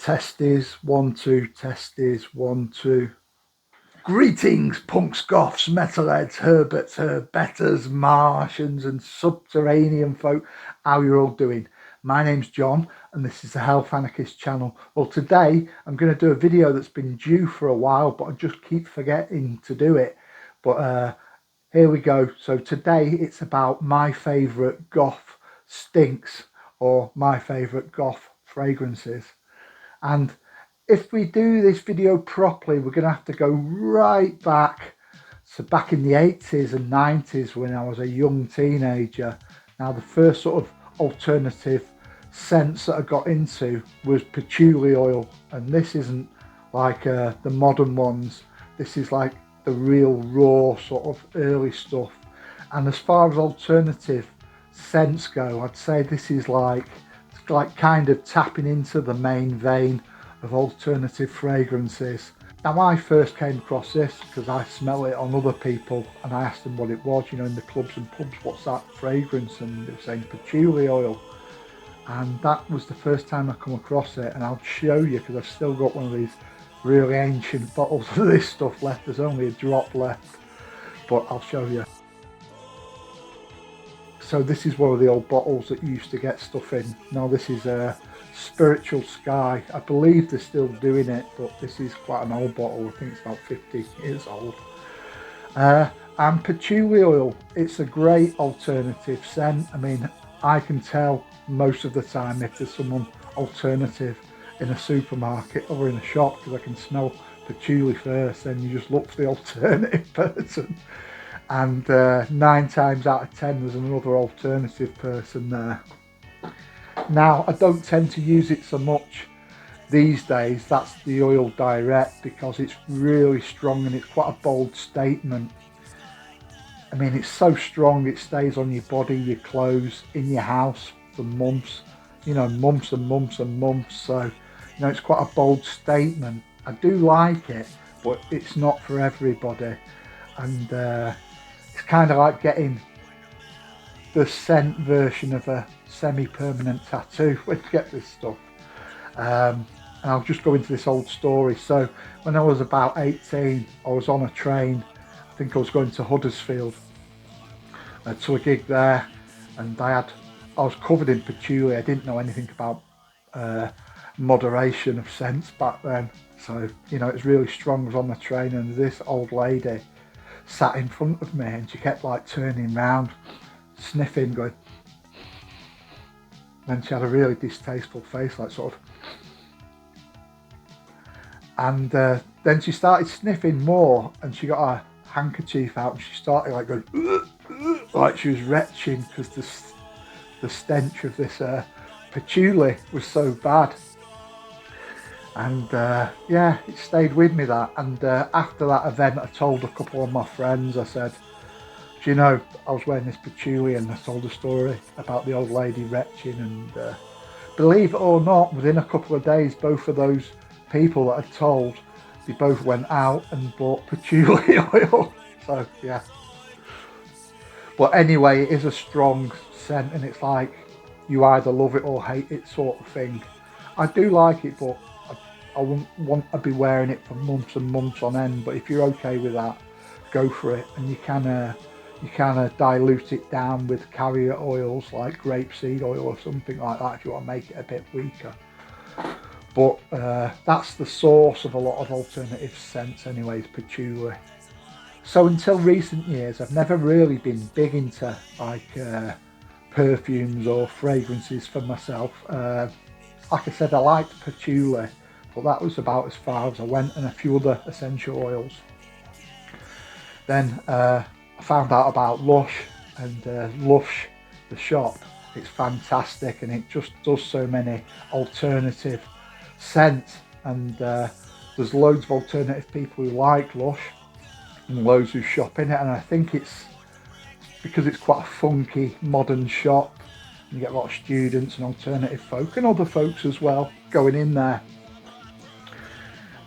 Testes, 1, 2, testes, 1, 2. Greetings, punks, goths, metalheads, herberts, herbetters, Martians and subterranean folk. How you're all doing? My name's John and this is the Health Anarchist channel. Well, today I'm going to do a video that's been due for a while, but I just keep forgetting to do it. But here we go. So today it's about my favourite goth stinks or my favourite goth fragrances. And if we do this video properly, we're going to have to go right back. So back in the 80s and 90s when I was a young teenager. Now the first sort of alternative scents that I got into was patchouli oil. And this isn't like the modern ones. This is like the real raw sort of early stuff. And as far as alternative scents go, I'd say this is like kind of tapping into the main vein of alternative fragrances. Now I first came across this because I smell it on other people and I asked them what it was, you know, in the clubs and pubs, what's that fragrance? And they were saying patchouli oil. And that was the first time I come across it, and I'll show you because I've still got one of these really ancient bottles of this stuff left. There's only a drop left, but I'll show you. So this is one of the old bottles that you used to get stuff in. Now this is a Spiritual Sky. I believe they're still doing it, but this is quite an old bottle. I think it's about 50 years old. And patchouli oil, it's a great alternative scent. I mean, I can tell most of the time if there's someone alternative in a supermarket or in a shop because I can smell patchouli first, then you just look for the alternative person. And 9 times out of 10 there's another alternative person there. Now I don't tend to use it so much these days, that's the Oil Direct, because it's really strong and it's quite a bold statement. I mean, it's so strong it stays on your body, your clothes, in your house for months, you know, months and months and months. So, you know, it's quite a bold statement. I do like it, but it's not for everybody. And it's kind of like getting the scent version of a semi-permanent tattoo when you get this stuff. And I'll just go into this old story. So when I was about 18, I was on a train. I think I was going to Huddersfield to a gig there, and I was covered in patchouli. I didn't know anything about moderation of scents back then. So, you know, it's really strong. I was on the train and this old lady sat in front of me and she kept like turning round, sniffing, going. Then she had a really distasteful face, like sort of. And then she started sniffing more, and she got her handkerchief out and she started like going, like she was retching because the stench of this patchouli was so bad. And yeah, it stayed with me, that. And after that event I told a couple of my friends, I said, do you know, I was wearing this patchouli, and I told a story about the old lady retching, and believe it or not, within a couple of days both of those people that I told, they both went out and bought patchouli oil. So yeah, but anyway, it is a strong scent and it's like you either love it or hate it sort of thing. I do like it, but I wouldn't want to be wearing it for months and months on end. But if you're okay with that, go for it. And you can dilute it down with carrier oils like grapeseed oil or something like that if you want to make it a bit weaker. But that's the source of a lot of alternative scents anyways, patchouli. So until recent years I've never really been big into like perfumes or fragrances for myself. Like I said, I liked patchouli, but that was about as far as I went, and a few other essential oils. Then I found out about Lush, and Lush, the shop, it's fantastic and it just does so many alternative scents, and there's loads of alternative people who like Lush and loads who shop in it, and I think it's because it's quite a funky modern shop. You get a lot of students and alternative folk and other folks as well going in there.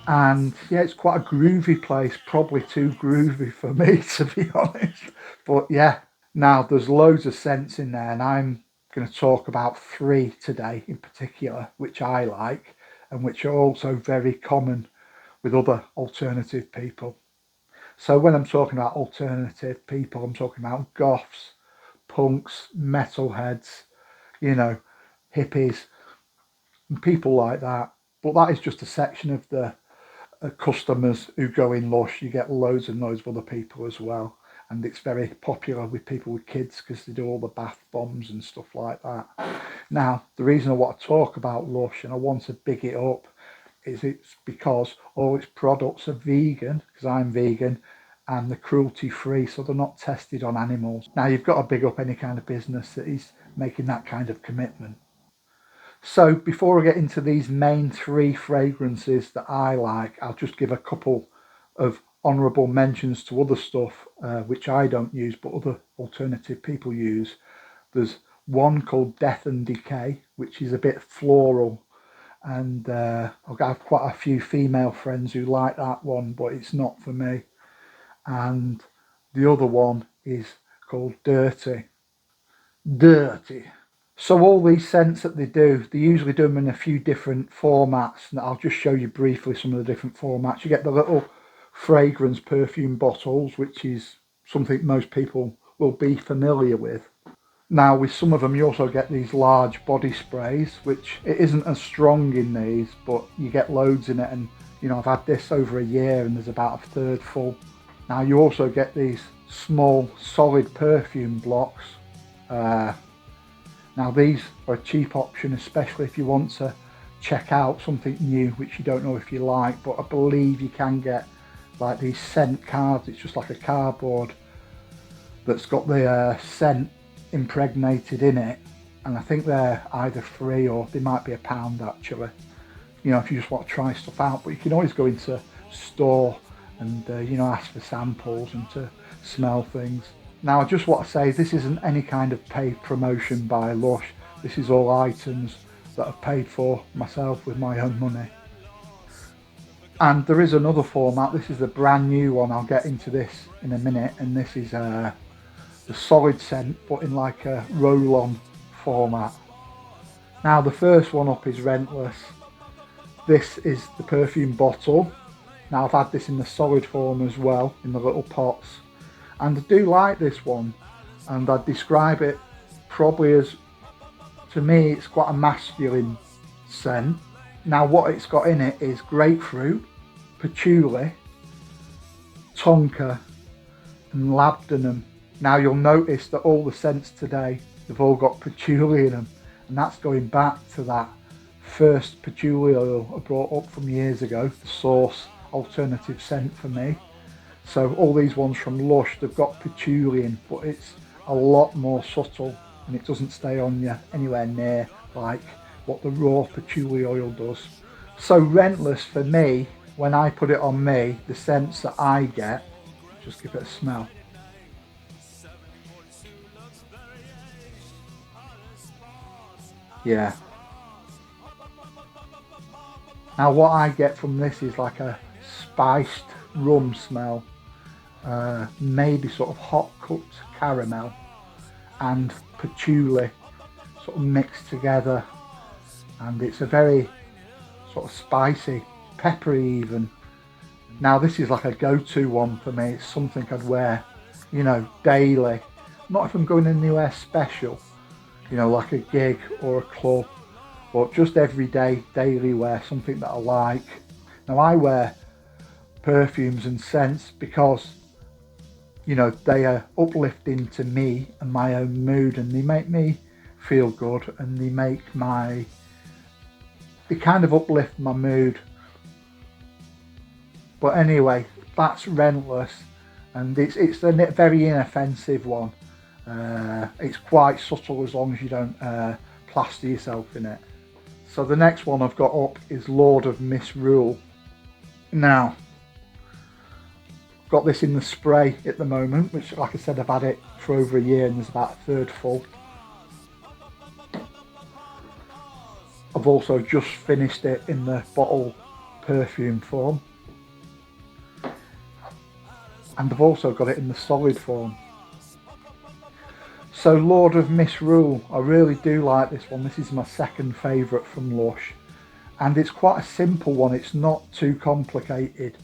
And yeah, it's quite a groovy place, probably too groovy for me to be honest. But yeah, now there's loads of scents in there, and I'm going to talk about 3 today in particular which I like, and which are also very common with other alternative people. So when I'm talking about alternative people, I'm talking about goths, punks, metalheads, you know, hippies, and people like that. But that is just a section of the customers who go in Lush. You get loads and loads of other people as well. And it's very popular with people with kids because they do all the bath bombs and stuff like that. Now, the reason I want to talk about Lush and I want to big it up is it's because all its products are vegan, because I'm vegan, and they're cruelty free, so they're not tested on animals. Now, you've got to big up any kind of business that is making that kind of commitment. So before I get into these main three fragrances that I like, I'll just give a couple of honourable mentions to other stuff which I don't use but other alternative people use. There's one called Death and Decay, which is a bit floral, and I've got quite a few female friends who like that one, but it's not for me. And the other one is called Dirty. Dirty. So all these scents that they usually do them in a few different formats. And I'll just show you briefly some of the different formats. You get the little fragrance perfume bottles, which is something most people will be familiar with. Now with some of them you also get these large body sprays, which it isn't as strong in these, but you get loads in it, and you know, I've had this over a year and there's about a third full. Now you also get these small solid perfume blocks. Now these are a cheap option, especially if you want to check out something new which you don't know if you like, but I believe you can get like these scent cards. It's just like a cardboard that's got the scent impregnated in it, and I think they're either free or they might be £1 actually, you know, if you just want to try stuff out. But you can always go into store and you know, ask for samples and to smell things. Now I just want to say this isn't any kind of paid promotion by Lush. This is all items that I've paid for myself with my own money. And there is another format. This is a brand new one. I'll get into this in a minute, and this is the solid scent but in like a roll-on format. Now the first one up is Rentless. This is the perfume bottle. Now I've had this in the solid form as well, in the little pots, and I do like this one, and I'd describe it probably as, to me, it's quite a masculine scent. Now what it's got in it is grapefruit, patchouli, tonka and labdanum. Now you'll notice that all the scents today, they've all got patchouli in them, and that's going back to that first patchouli oil I brought up from years ago, the source alternative scent for me. So all these ones from Lush, they've got patchouli in, but it's a lot more subtle and it doesn't stay on you anywhere near like what the raw patchouli oil does. So Rentless for me, when I put it on me, the scents that I get, just give it a smell. Yeah. Now what I get from this is like a spiced rum smell, maybe sort of hot cooked caramel and patchouli sort of mixed together, and it's a very sort of spicy, peppery even. Now this is like a go-to one for me. It's something I'd wear, you know, daily. Not if I'm going anywhere special, you know, like a gig or a club, but just everyday, daily wear, something that I like. Now I wear perfumes and scents because, you know, they are uplifting to me and my own mood, and they make me feel good, and they kind of uplift my mood. But anyway, that's Rentless, and it's a very inoffensive one. It's quite subtle as long as you don't plaster yourself in it. So the next one I've got up is Lord of Misrule. Now, I've got this in the spray at the moment, which, like I said, I've had it for over a year and there's about a third full. I've also just finished it in the bottle perfume form, and I've also got it in the solid form. So Lord of Misrule, I really do like this one. This is my second favourite from Lush, and it's quite a simple one. It's not too complicated.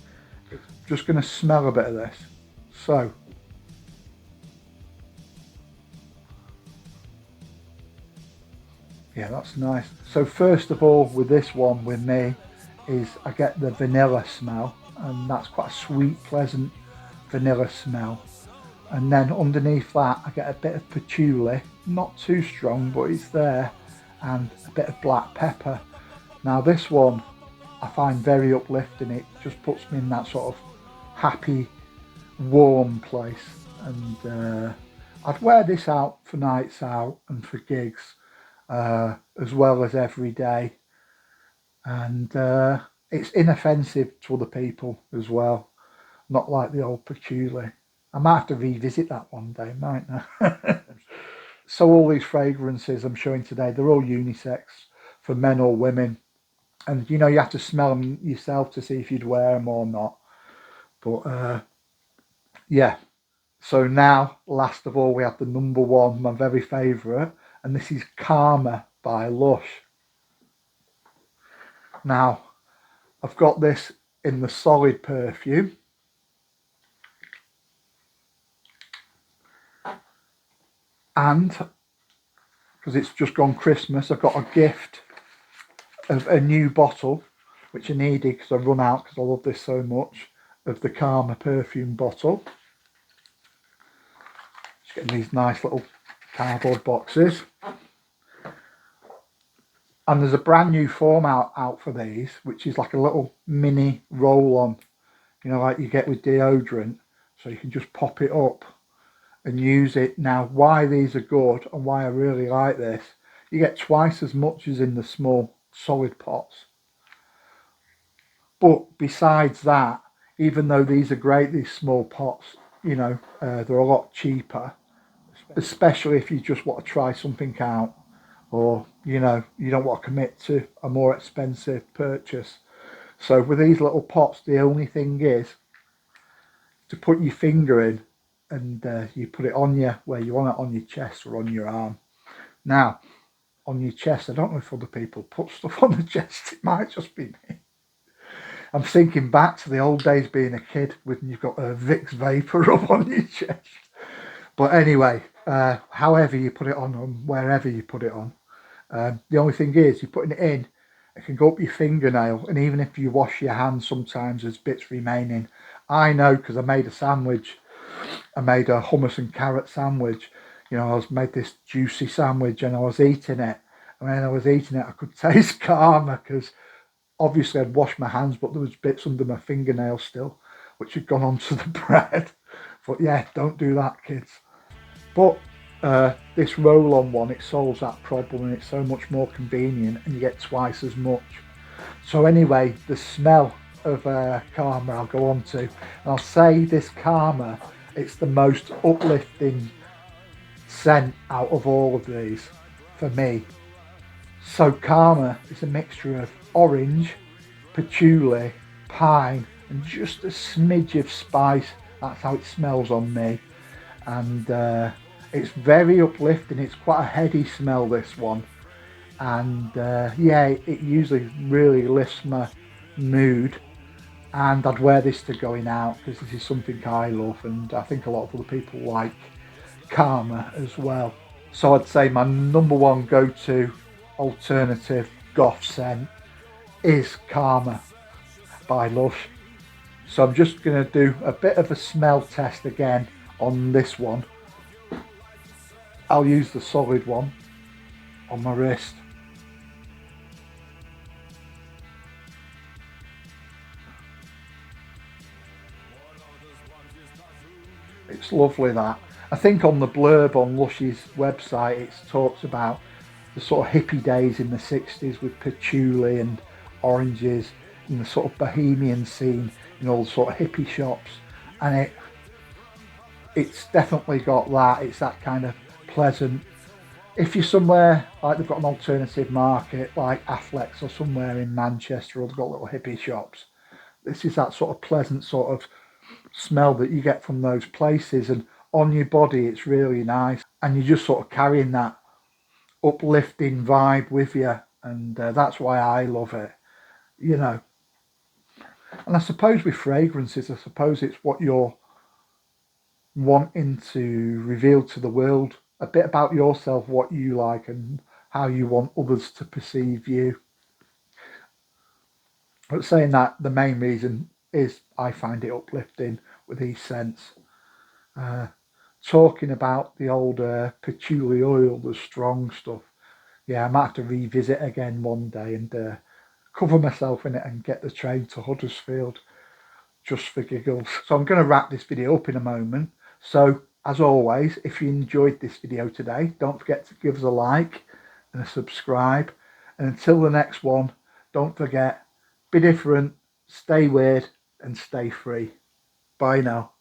Just going to smell a bit of this. So yeah, that's nice. So first of all, with this one, with me, is I get the vanilla smell, and that's quite a sweet, pleasant vanilla smell. And then underneath that, I get a bit of patchouli, not too strong, but it's there, and a bit of black pepper. Now this one, I find very uplifting. It just puts me in that sort of happy, warm place, and I'd wear this out for nights out and for gigs, as well as every day. And it's inoffensive to other people as well, not like the old patchouli. I might have to revisit that one day, mightn't I? So all these fragrances I'm showing today, they're all unisex for men or women. And you know, you have to smell them yourself to see if you'd wear them or not. But yeah. So now, last of all, we have the number one, my very favourite, and this is Karma by Lush. Now, I've got this in the solid perfume. And because it's just gone Christmas, I've got a gift of a new bottle, which I needed because I run out because I love this so much, of the Karma perfume bottle. Just getting these nice little cardboard boxes. And there's a brand new form out for these, which is like a little mini roll-on, you know, like you get with deodorant. So you can just pop it up and use it. Now, why these are good and why I really like this, you get twice as much as in the small solid pots. But besides that, even though these are great, these small pots, you know, they're a lot cheaper, especially if you just want to try something out, or you know, you don't want to commit to a more expensive purchase. So with these little pots, the only thing is to put your finger in, and you put it on you where you want it, on your chest or on your arm. Now, on your chest, I don't know if other people put stuff on the chest. It might just be me. I'm thinking back to the old days being a kid when you've got a Vicks vapor rub on your chest. But anyway, however you put it on, wherever you put it on, the only thing is you're putting it in, it can go up your fingernail, and even if you wash your hands, sometimes there's bits remaining. I know because I made a sandwich. I made a hummus and carrot sandwich. You know, I was made this juicy sandwich and I was eating it. And when I was eating it, I could taste Karma because obviously I'd washed my hands, but there was bits under my fingernails still, which had gone onto the bread. But yeah, don't do that, kids. But this roll-on one, it solves that problem, and it's so much more convenient, and you get twice as much. So anyway, the smell of Karma I'll go on to, and I'll say this Karma, it's the most uplifting scent out of all of these for me. So Karma is a mixture of orange, patchouli, pine, and just a smidge of spice. That's how it smells on me. And it's very uplifting. It's quite a heady smell, this one. And yeah, it usually really lifts my mood. And I'd wear this to going out because this is something I love, and I think a lot of other people like Karma as well. So I'd say my number one go-to alternative goth scent is Karma by Lush. So I'm just going to do a bit of a smell test again on this one. I'll use the solid one on my wrist. It's lovely, that. I think on the blurb on Lush's website it talks about the sort of hippie days in the 60s with patchouli and oranges and the sort of bohemian scene in all the sort of hippie shops, and it's definitely got that. It's that kind of pleasant. If you're somewhere like they've got an alternative market like Affleck's or somewhere in Manchester, or they've got little hippie shops, this is that sort of pleasant sort of smell that you get from those places, and on your body it's really nice, and you're just sort of carrying that uplifting vibe with you, and that's why I love it. you know. And I suppose with fragrances, I suppose it's what you're wanting to reveal to the world, a bit about yourself, what you like, and how you want others to perceive you. But saying that, the main reason is I find it uplifting with these scents. Uh, Talking about the old patchouli oil, the strong stuff. Yeah, I might have to revisit again one day and cover myself in it and get the train to Huddersfield just for giggles. So I'm going to wrap this video up in a moment. So as always, if you enjoyed this video today, don't forget to give us a like and a subscribe. And until the next one, don't forget, be different, stay weird, and stay free. Bye now.